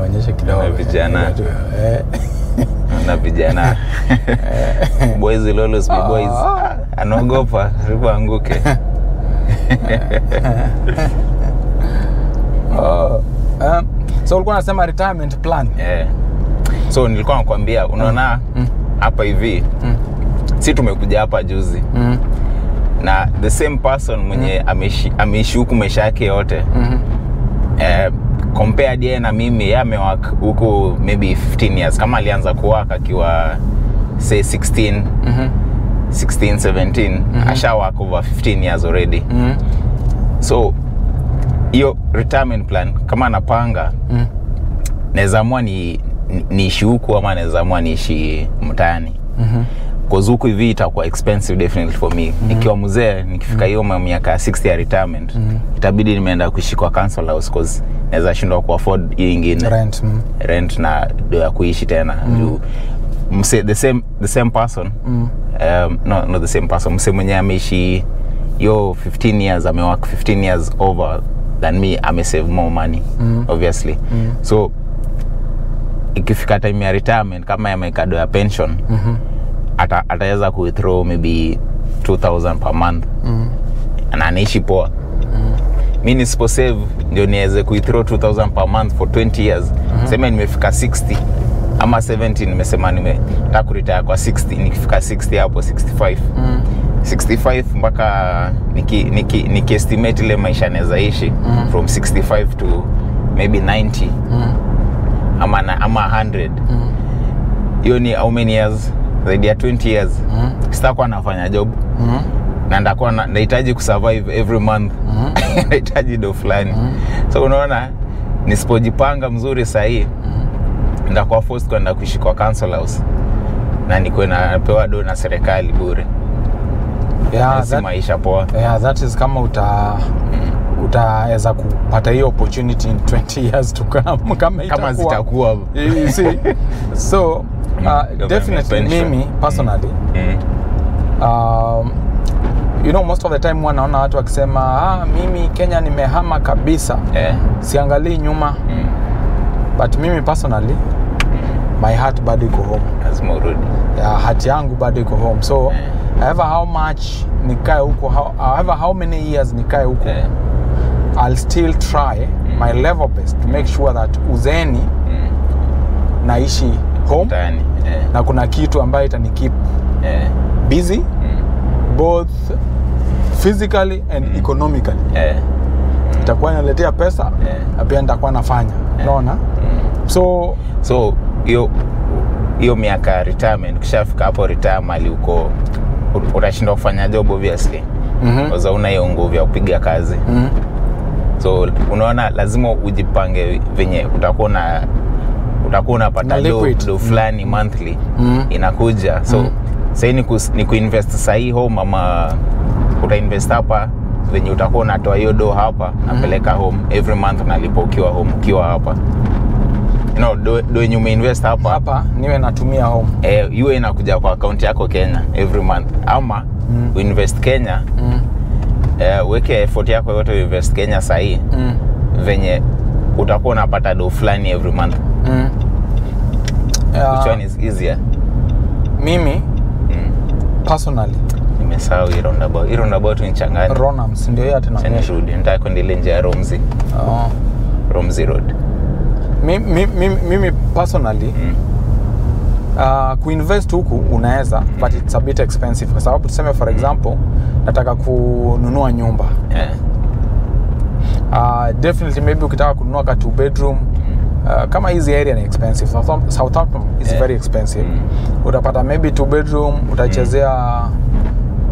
Onyesha kidogo vijana. Na vijana. Boys will always be boys. Anaogopa ribu anguke. So ulikuwa unasema retirement plan? So nilikuwa nakwambia unaona hapa hivi si tumekuja hapa juzi. Na the same person mwenye ameishi huku maisha yake yote. Compared yeye na mimi, yeye amewaka huku maybe 15 years. Kama alianza kuwaka akiwa say 16 17, ashawaka over 15 years already. So hiyo retirement plan kama napanga, naweza amua niishi huku ama naweza amua niishi mtaani. Kwa huku hivi itakuwa expensive definitely for me. Nikiwa mzee, nikifika hiyo miaka 60 ya retirement, itabidi nimeenda kuishi kwa council house cause naweza shindwa ku afford hiyo ingine rent na do ya kuishi tena. The same person. No the same person. Mse mwenye ameishi yo 15 years, amewaka 15 years over than me, save more money obviously. So ikifika time ya retirement, kama yameka do ya pension, ataweza ku withdraw maybe 2000 per month. Na anaishi poa. Mimi nisipo save ndio niweze ku withdraw 2000 per month for 20 years. Sema nimefika 60 ama 70, nimesema nataka kuretire kwa 60, nikifika 60 hapo 65. 65 mpaka niki estimate ile maisha naweza ishi from 65 to maybe 90 ama 100. Hiyo ni how many years? Zaidi ya 20 years. Sitakuwa nafanya job. Na ndakuwa nahitaji kusurvive every month. Nahitaji do fulani. So unaona, nisipojipanga mzuri sahi, ndakuwa forced kwenda kuishi kwa council house. Na niko napewa do na serikali bure. Yeah, maisha poa. Yeah, that is kama utaweza kupata hiyo opportunity in 20 years to come kama zitakuwa. You see. So definitely mimi personally you know, most of the time wanaona watu wakisema mimi Kenya nimehama kabisa, siangalii nyuma. But mimi personally my heart bado iko home. Lazima urudi. Yeah, heart yangu bado iko home. So however how much nikae huko, however how many years nikae huko, I'll still try my level best to make sure that uzeni naishi home. Na kuna kitu ambayo itanikeep busy both physically and economically. Itakuwa inaletea pesa na pia nitakuwa nafanya. Unaona? So hiyo miaka retirement, ukishafika hapo retire mali uko utashinda kufanya job obviously. Kwa una hiyo nguvu ya kupiga kazi. So unaona lazima ujipange venye utakuwa unapata do fulani monthly inakuja. So sasa ni kuinvest sahi home ama utainvest hapa venye utakuwa unatoa hiyo do hapa napeleka home every month unalipa ukiwa home ukiwa hapa. You know, do you invest hapa niwe natumia home. Iwe inakuja kwa account yako Kenya every month ama uinvest Kenya. Weke effort yako yote uinvest Kenya sahi. Venye utakuwa unapata do fulani every month. Which one is easier? Mimi personally nimesahau roundabout ni changanya. Ronams ndio hiyo tena. Nirudi nitaka kwenda nje ya Romzi. Romzi Road. Mimi personally kuinvest huku unaweza, but it's a bit expensive. Kwa sababu tuseme for example nataka kununua nyumba. Definitely maybe ukitaka kununua ka 2 bedroom kama hizi area ni expensive. Southampton is very expensive. Utapata maybe 2 bedroom utachezea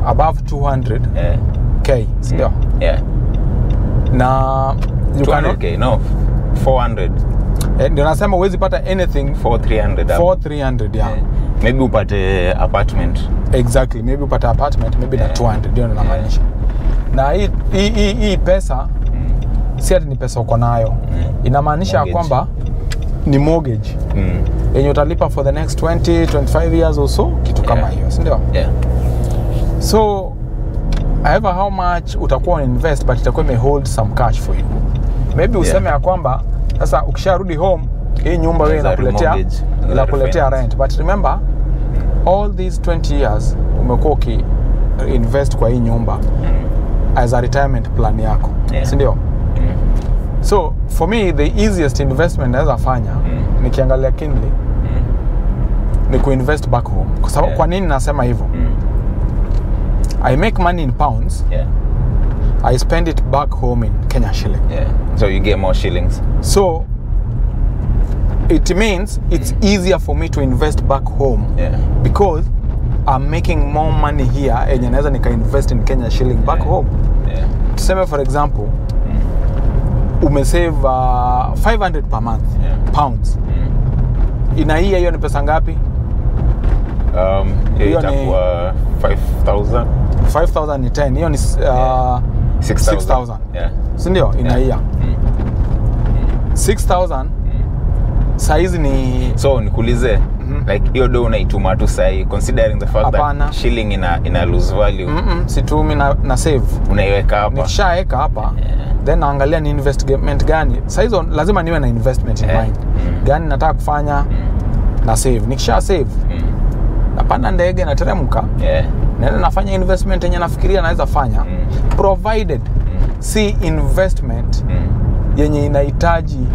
above 200k, sio? Na you 200k no 400. Ndio nasema huwezi pata anything for 300. Yeah. Maybe upate apartment. Exactly, maybe upate apartment maybe na 200 ndio namaanisha. Na hii pesa si ati ni pesa uko nayo. Inamaanisha kwamba ni mortgage. Yenye utalipa for the next 20-25 years or so, kitu kama hiyo, si ndio? So however how much utakuwa invest, but itakuwa may hold some cash for you. maybe useme ya kwamba sasa ukisharudi home hii nyumba wewe inakuletea rent, but remember all these 20 years umekuwa invest kwa hii nyumba as a retirement plan yako, si ndio? So for me the easiest investment naweza fanya nikiangalia Kindly ni kuinvest back home. Kwa sababu kwa nini nasema hivyo? I make money in pounds. I spend it back home in Kenya shilling. So you get more shillings. So it means it's easier for me to invest back home because I'm making more money here and naweza nika invest in Kenya shilling back home. Tuseme for example umesave 500 per month pounds. Ina hiyo ni pesa ngapi? Hiyo ni 5,000. 5,000 ni 10. Hiyo ni 6,000. Si ndio? Ina hiyo 6,000. Saizi ni so nikuulize like hiyo do unaituma tu sahi considering the fact that shilling ina lose value. Situmi na save. Unaiweka hapa. Nikishaweka hapa then naangalia ni investment gani. Saizi lazima niwe na investment in mind. Gani nataka kufanya na save. Nikisha save napanda ndege na teremka. Naenda nafanya investment yenye nafikiria naweza fanya provided si investment yenye inahitaji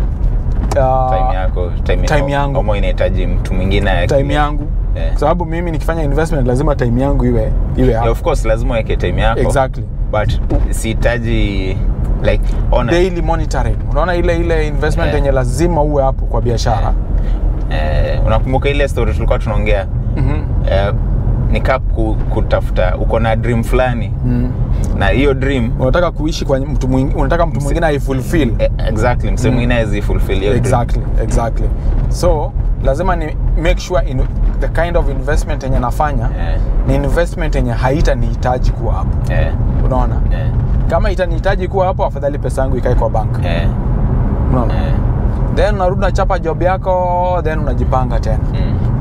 time yangu kama inahitaji mtu mwingine time yangu. Kwa sababu mimi nikifanya investment lazima time yangu iwe hapo. Of course lazima weke time yako. Exactly. But sihitaji like on daily monitoring. Unaona ile investment yenye lazima uwe hapo kwa biashara. Unakumbuka ile story tulikuwa tunaongea? Nika kutafuta uko na dream fulani na hiyo dream unataka kuishi kwa mtu mwingine, unataka mtu mwingine aifulfill. Exactly, mtu mwingine azifulfill hiyo dream. Exactly. So lazima ni make sure in the kind of investment yenye nafanya ni investment yenye haitanihitaji kuwa hapo. Unaona? Kama itanihitaji kuwa hapo afadhali pesa yangu ikae kwa bank. Unaona? Then unarudi na chapa job yako, then unajipanga tena.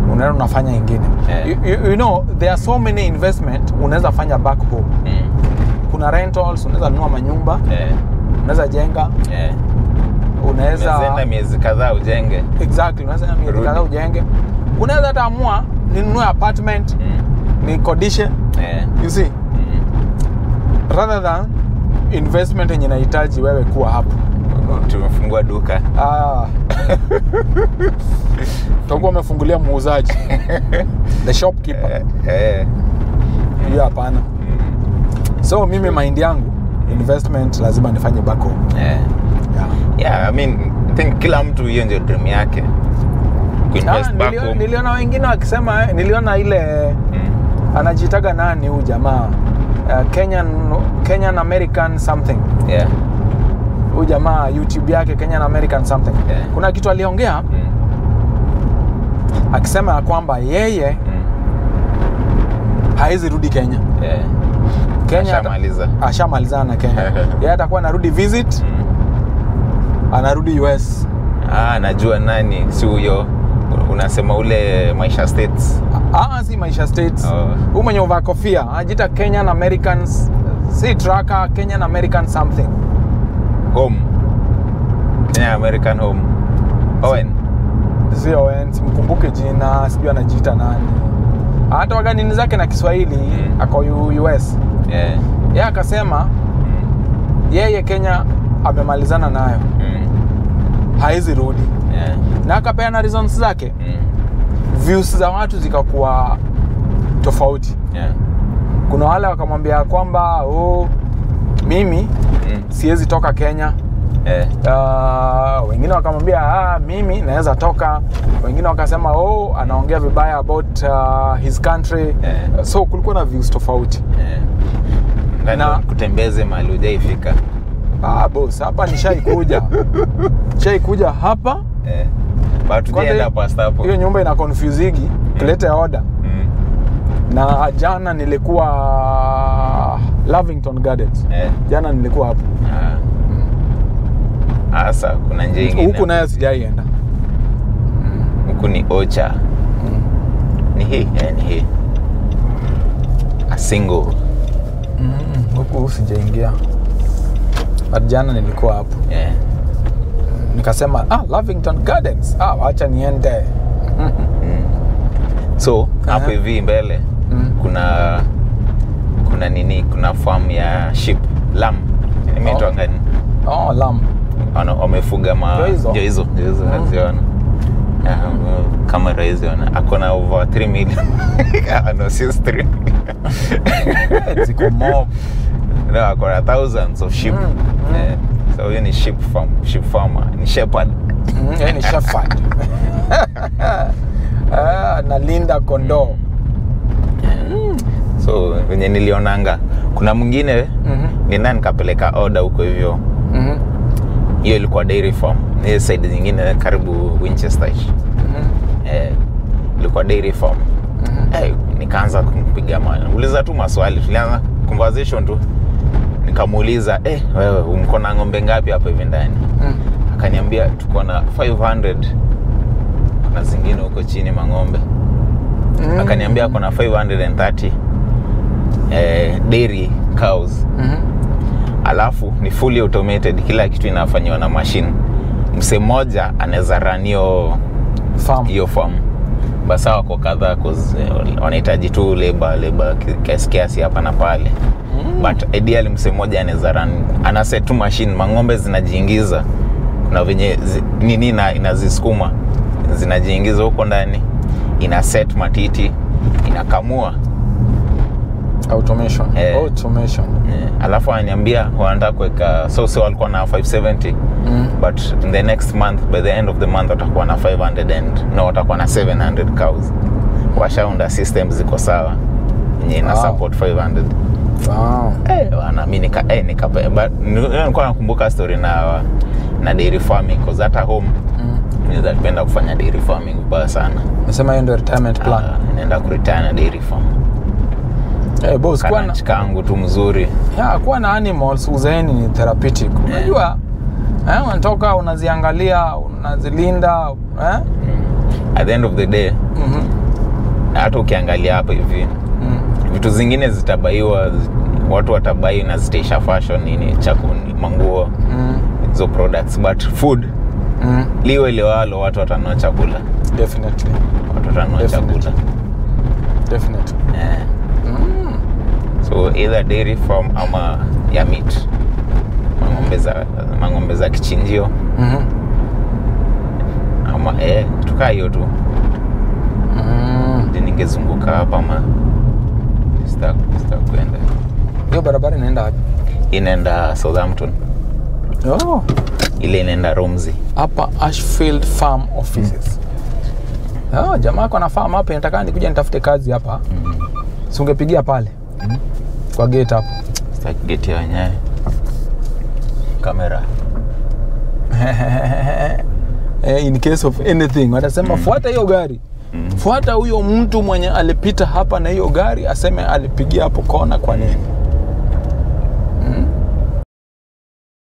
Unaenda unafanya nyingine. You know there are so many investment unaweza fanya back home. Kuna rentals, unaweza nunua manyumba. Unaweza jenga. Unaweza enda miezi kadhaa ujenge. Exactly, unaweza miezi kadhaa ujenge. Unaweza hata amua ninunue apartment, nikodishe. You see? Rather than investment yenye inahitaji wewe kuwa hapo. Tumefungua duka. Tutakuwa umefungulia muuzaji. The shopkeeper. Hiyo hapana. So mimi mind yangu investment lazima nifanye back home. I mean I think kila mtu hiyo ndio dream yake. Kuinvest back home. Niliona wengine wakisema niliona ile anajitaga nani huyu jamaa? Kenyan American something. Huyu jamaa YouTube yake Kenyan American something. Kuna kitu aliongea akisema kwamba yeye haizi rudi Kenya. Kenya ashamalizana na Kenya. Yeye atakuwa anarudi visit. Anarudi US. Najua nani si huyo. Unasema ule Maisha States. Si Maisha States. Huyu mwenye over kofia anajiita Kenyan Americans, si tracker Kenyan American something. Home. Kenya American Home. Owen. Sio Owen, simkumbuke jina, sijui anajiita nani. Hata waganini zake na Kiswahili ako US. Yeye akasema yeye Kenya amemalizana nayo. Haizi rudi. Na akapeana reasons zake. Views za watu zikakuwa tofauti. Kuna wale wakamwambia kwamba mimi siwezi toka Kenya. Wengine wakamwambia mimi naweza toka. Wengine wakasema anaongea vibaya about his country. So kulikuwa na views tofauti. Na kutembeze mahali hujaifika. Boss, hapa nishaikuja. Nishaikuja hapa. But tujaenda pasta hapo. Hiyo nyumba ina confusingi, kulete order. Na jana nilikuwa Lavington Gardens. Jana nilikuwa hapo. Asa kuna njia nyingine. Huku nayo sijaienda. Huku ni Ocha. Ni hii. A single. Huku sijaingia. But jana nilikuwa hapo. nikasema Lavington Gardens, wacha niende. So hapo hivi mbele kuna nini, kuna farm ya sheep, lamb imeitwa ngani? Lamb. Wamefuga hizo naziona. Kama hizo akona over 3 million. No, since 3 ziko mob. No, akona thousands of sheep. So yeye ni sheep farmer, ni shepherd. Ni shepherd. Nalinda kondoo. So wenye nilionanga kuna mwingine ni nani kapeleka order huko hivyo. Hiyo ilikuwa dairy farm. Ni side nyingine karibu Winchester. Ilikuwa dairy farm. Nikaanza kumpiga uliza tu maswali. Tulianza conversation tu. Nikamuuliza, wewe uko na ng'ombe ngapi hapa hivi ndani? Akaniambia tuko na 500. Kuna zingine huko chini mang'ombe. Akaniambia kuna 530 dairy cows. Alafu ni fully automated, kila kitu inafanywa na machine. Mse mmoja anaweza run hiyo farm. Basi wako kadhaa wanahitaji tu labor kiasi hapa na pale. But ideally mse mmoja anaweza run, ana set tu machine, mang'ombe zinajiingiza. Kuna venye nini inazisukuma, zinajiingiza huko ndani, ina set matiti, inakamua. Automation. Alafu ananiambia wanataka kuweka so walikuwa na 570 but in the next month, by the end of the month watakuwa na 500 and watakuwa na 700 cows. Washaunda system ziko sawa yenye ina support 500. Wana mimi nilikuwa nakumbuka story na dairy farming cause at home naweza kupenda kufanya dairy farming baya sana. Nasema hiyo ndio retirement plan. Naenda ku retire na dairy farm. Boss, kwa na chikangu tu mzuri. Kuwa na animals uzeeni ni therapeutic. Unajua unatoka unaziangalia, unazilinda, At the end of the day, hata ukiangalia hapa hivi, vitu zingine zitabaiwa, watu watabai na zitaisha fashion nini, chakuni, manguo, hizo products, but food liwe walo watu watanunua chakula. Definitely. Watu watanunua chakula. Definitely. So either dairy farm ama ya meat. Mang'ombe za kichinjio. Ama tukaa hiyo tu. Ningezunguka hapa ama sita kwenda. Hiyo barabara inaenda wapi? Inaenda Southampton. Ile inaenda Romsey. Hapa Ashfield Farm Offices. Jamaa kwa na farm hapa, nataka nikuje nitafute kazi hapa. Si ungepigia pale. Kwa gate hapo. Sasa gate ya wenyewe. Kamera. In case of anything, watasema fuata hiyo gari. Fuata huyo mtu mwenye alipita hapa na hiyo gari, aseme alipigia hapo kona kwa nini.